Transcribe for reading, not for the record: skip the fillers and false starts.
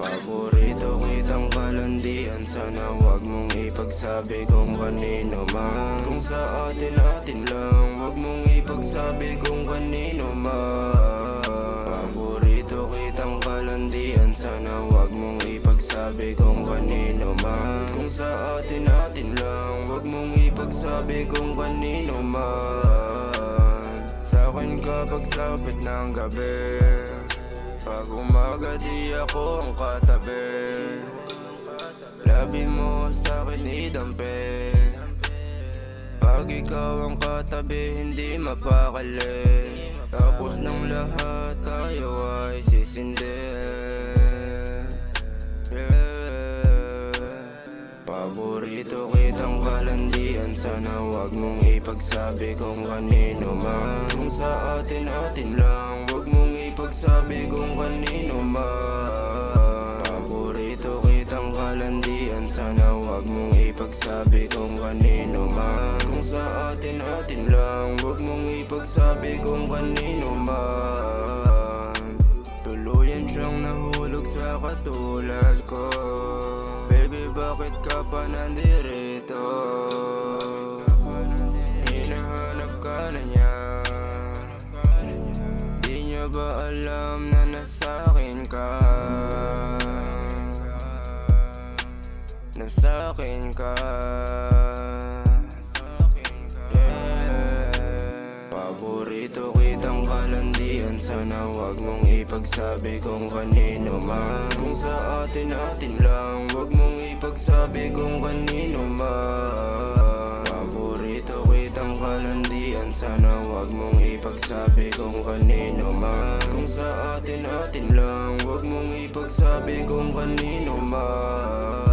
Paborito kitang kalandian, sana wag mong ipagsabi kung kanino man. Kung sa atin lang, wag mong ipagsabi kung kanino man. Paborito kitang kalandian, sana wag mong ipagsabi kung kanino man. Kung sa atin lang, wag mong ipagsabi kung kanino man. Sa'kin kapag sapit ng gabi, pag umaga di ako ang katabi. Labi mo sa'kin idampi, pag ikaw ang katabi hindi mapakali. Tapos ng lahat tayo ay sisindi. Paborito kitang kalandian, sana wag mong ipagsabi kung kanino man. Kung sa atin lang, wag mong ipagsabi kung kanino man. Paborito kitang kalandian, sana wag mong ipagsabi kung kanino man. Kung sa atin lang, wag mong ipagsabi kung kanino man. Tuluyan siyang nahulog sa katulad ko. Baby, bakit ka pa nandirito? Hinahanap ka na niya. Di niya ba alam na nasa'kin ka? Nasa'kin ka. Paborito kitang kalandian, sana wag mong ipagsabi kung kanino man. Kung sa atin lang, wag mong ipagsabi kung kanino man. Paborito kitang kalandian, sana wag mong ipagsabi kung kanino man. Kung sa atin lang, wag mong ipagsabi kung kanino man.